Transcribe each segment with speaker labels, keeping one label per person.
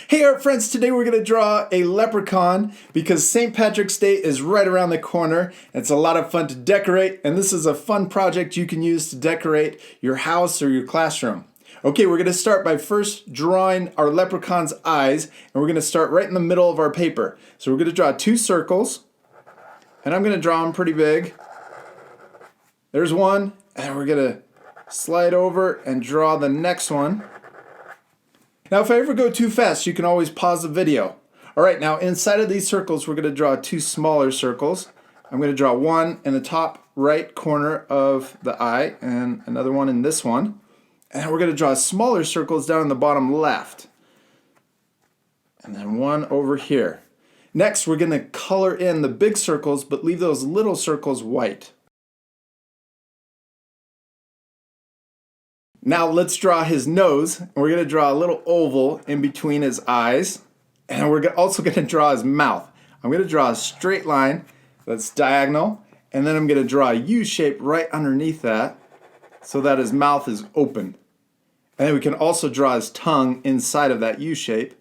Speaker 1: Hey art friends, today we're going to draw a leprechaun because St. Patrick's Day is right around the corner. It's a lot of fun to decorate, and this is a fun project you can use to decorate your house or your classroom. Okay, we're going to start by first drawing our leprechaun's eyes, and we're going to start right in the middle of our paper. So we're going to draw two circles, and I'm going to draw them pretty big. There's one, and we're going to slide over and draw the next one. Now if I ever go too fast, you can always pause the video. Alright, now inside of these circles we're going to draw two smaller circles. I'm going to draw one in the top right corner of the eye and another one in this one. And we're going to draw smaller circles down in the bottom left. And then one over here. Next we're going to color in the big circles but leave those little circles white. Now let's draw his nose. We're going to draw a little oval in between his eyes. And we're also going to draw his mouth. I'm going to draw a straight line that's diagonal. And then I'm going to draw a U shape right underneath that so that his mouth is open. And then we can also draw his tongue inside of that U shape.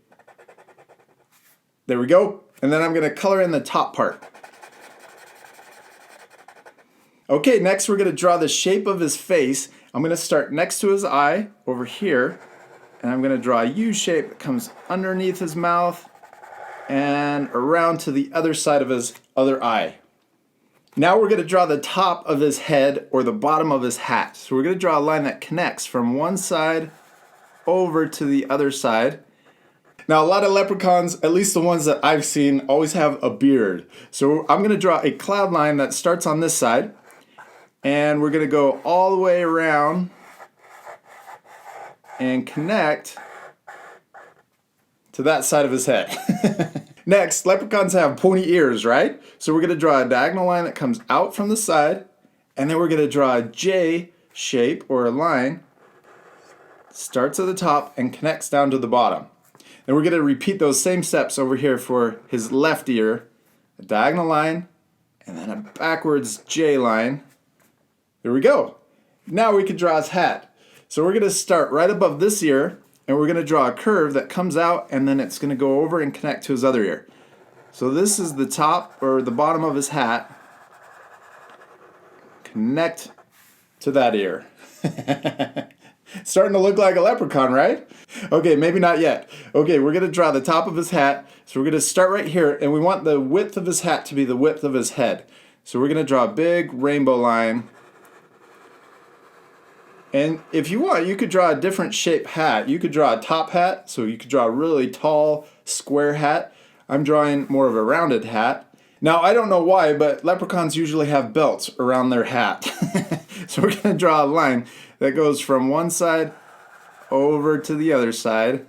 Speaker 1: There we go. And then I'm going to color in the top part. Okay, next we're going to draw the shape of his face. I'm going to start next to his eye over here, and I'm going to draw a U shape that comes underneath his mouth and around to the other side of his other eye. Now we're going to draw the top of his head or the bottom of his hat. So we're going to draw a line that connects from one side over to the other side. Now a lot of leprechauns, at least the ones that I've seen, always have a beard. So I'm going to draw a cloud line that starts on this side. And we're going to go all the way around and connect to that side of his head. Next, leprechauns have pointy ears, right? So we're going to draw a diagonal line that comes out from the side, and then we're going to draw a J shape or a line, starts at the top and connects down to the bottom. And we're going to repeat those same steps over here for his left ear, a diagonal line, and then a backwards J line. There we go. Now we can draw his hat. So we're going to start right above this ear, and we're going to draw a curve that comes out, and then it's going to go over and connect to his other ear. So this is the top or the bottom of his hat. Connect to that ear. Starting to look like a leprechaun, right? Okay, maybe not yet. Okay, we're going to draw the top of his hat. So we're going to start right here, and we want the width of his hat to be the width of his head. So we're going to draw a big rainbow line. And if you want, you could draw a different shape hat. You could draw a top hat, so you could draw a really tall square hat. I'm drawing more of a rounded hat. Now, I don't know why, but leprechauns usually have belts around their hat. So we're going to draw a line that goes from one side over to the other side.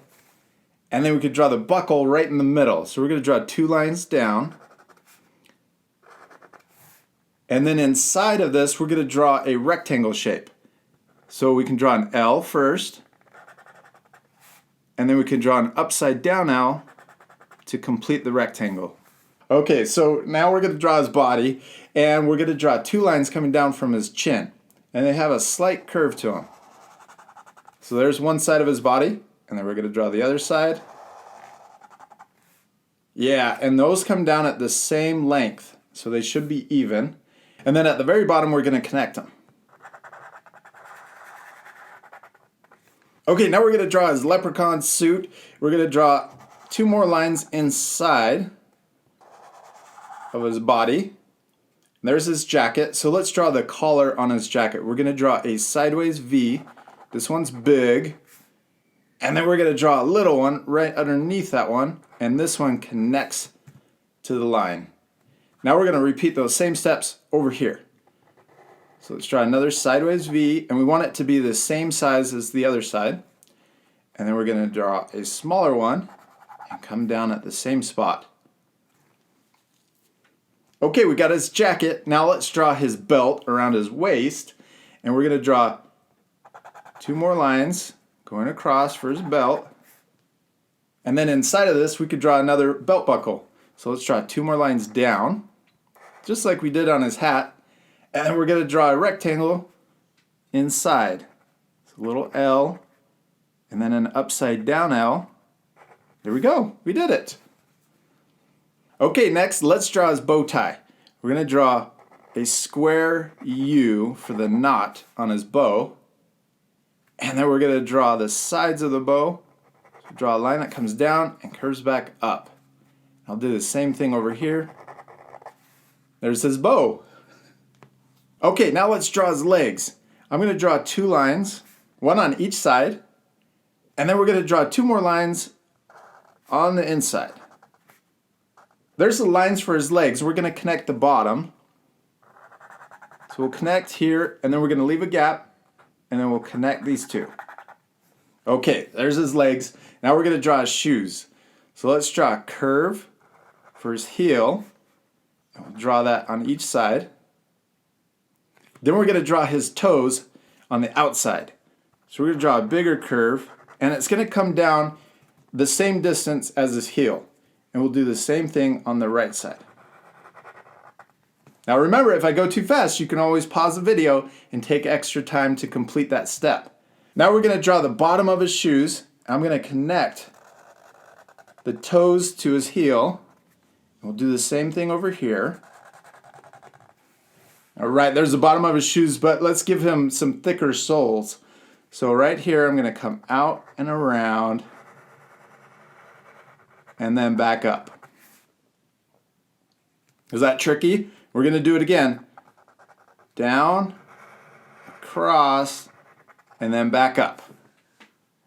Speaker 1: And then we could draw the buckle right in the middle. So we're going to draw two lines down. And then inside of this, we're going to draw a rectangle shape. So we can draw an L first, and then we can draw an upside down L to complete the rectangle. Okay, so now we're going to draw his body, and we're going to draw two lines coming down from his chin, and they have a slight curve to them. So there's one side of his body, and then we're going to draw the other side. Yeah, and those come down at the same length, so they should be even. And then at the very bottom, we're going to connect them. Okay, now we're going to draw his leprechaun suit. We're going to draw two more lines inside of his body. There's his jacket. So let's draw the collar on his jacket. We're going to draw a sideways V. This one's big. And then we're going to draw a little one right underneath that one. And this one connects to the line. Now we're going to repeat those same steps over here. So let's draw another sideways V, and we want it to be the same size as the other side. And then we're going to draw a smaller one and come down at the same spot. Okay, we got his jacket. Now let's draw his belt around his waist. And we're going to draw two more lines going across for his belt. And then inside of this, we could draw another belt buckle. So let's draw two more lines down, just like we did on his hat. And then we're going to draw a rectangle inside. So a little L, and then an upside down L, There we go. We did it. Okay, next, let's draw his bow tie. We're going to draw a square U for the knot on his bow. And then we're going to draw the sides of the bow. So draw a line that comes down and curves back up. I'll do the same thing over here. There's his bow. Okay, now let's draw his legs. I'm going to draw 2 lines, one on each side. And then we're going to draw 2 more lines on the inside. There's the lines for his legs. We're going to connect the bottom. So we'll connect here, and then we're going to leave a gap, and then we'll connect these 2. Okay, there's his legs. Now we're going to draw his shoes. So let's draw a curve for his heel. And we'll draw that on each side. Then we're going to draw his toes on the outside. So we're going to draw a bigger curve, and it's going to come down the same distance as his heel. And we'll do the same thing on the right side. Now remember, if I go too fast, you can always pause the video and take extra time to complete that step. Now we're going to draw the bottom of his shoes. I'm going to connect the toes to his heel. We'll do the same thing over here. All right, there's the bottom of his shoes, but let's give him some thicker soles. So right here, I'm going to come out and around and then back up. Is that tricky? We're going to do it again. Down, across, and then back up.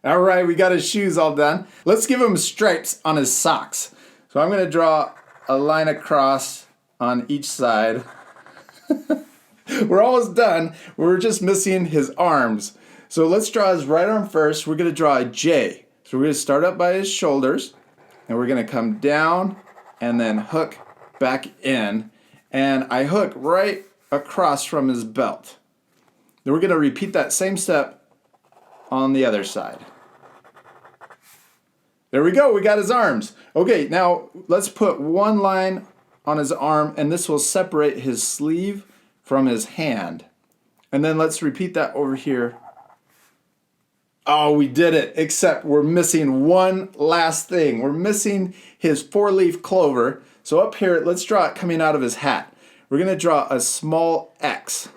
Speaker 1: All right, we got his shoes all done. Let's give him stripes on his socks. So I'm going to draw a line across on each side. We're almost done. We're just missing his arms. So let's draw his right arm first. We're going to draw a J. So we're going to start up by his shoulders, and we're going to come down and then hook back in. And I hook right across from his belt. Then we're going to repeat that same step on the other side. There we go, we got his arms. Okay, now let's put one line on his arm, and this will separate his sleeve from his hand. And then let's repeat that over here. Oh, we did it, except we're missing one last thing. We're missing his 4-leaf clover. So up here, let's draw it coming out of his hat. We're going to draw a small X.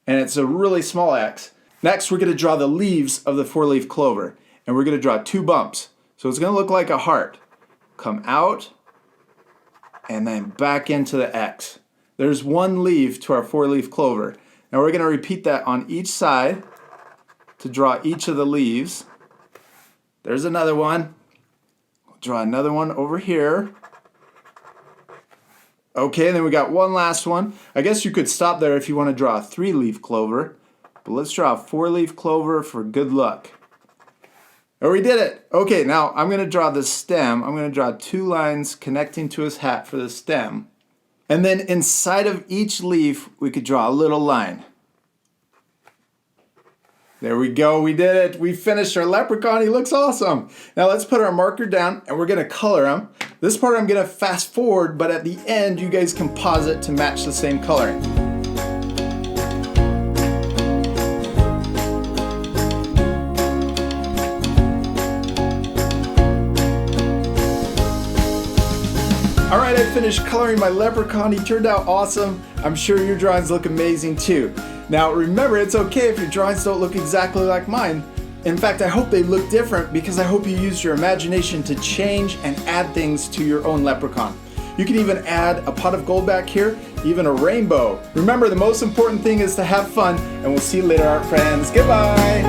Speaker 1: And it's a really small X. Next, we're going to draw the leaves of the 4-leaf clover. And we're going to draw 2 bumps. So it's going to look like a heart. Come out, and then back into the X. There's 1 leaf to our 4-leaf clover. Now we're going to repeat that on each side to draw each of the leaves. There's another one. We'll draw another one over here. Okay, and then we got one last one. I guess you could stop there if you want to draw a 3-leaf clover. But let's draw a 4-leaf clover for good luck. Oh, we did it. Okay, now I'm going to draw the stem. I'm going to draw 2 lines connecting to his hat for the stem. And then inside of each leaf, we could draw a little line. There we go, we did it. We finished our leprechaun, he looks awesome. Now let's put our marker down and we're gonna color him. This part I'm gonna fast forward, but at the end, you guys can pause it to match the same coloring. All right, I finished coloring my leprechaun. He turned out awesome. I'm sure your drawings look amazing too. Now remember, it's okay if your drawings don't look exactly like mine. In fact, I hope they look different because I hope you use your imagination to change and add things to your own leprechaun. You can even add a pot of gold back here, even a rainbow. Remember, the most important thing is to have fun, and we'll see you later, art friends. Goodbye.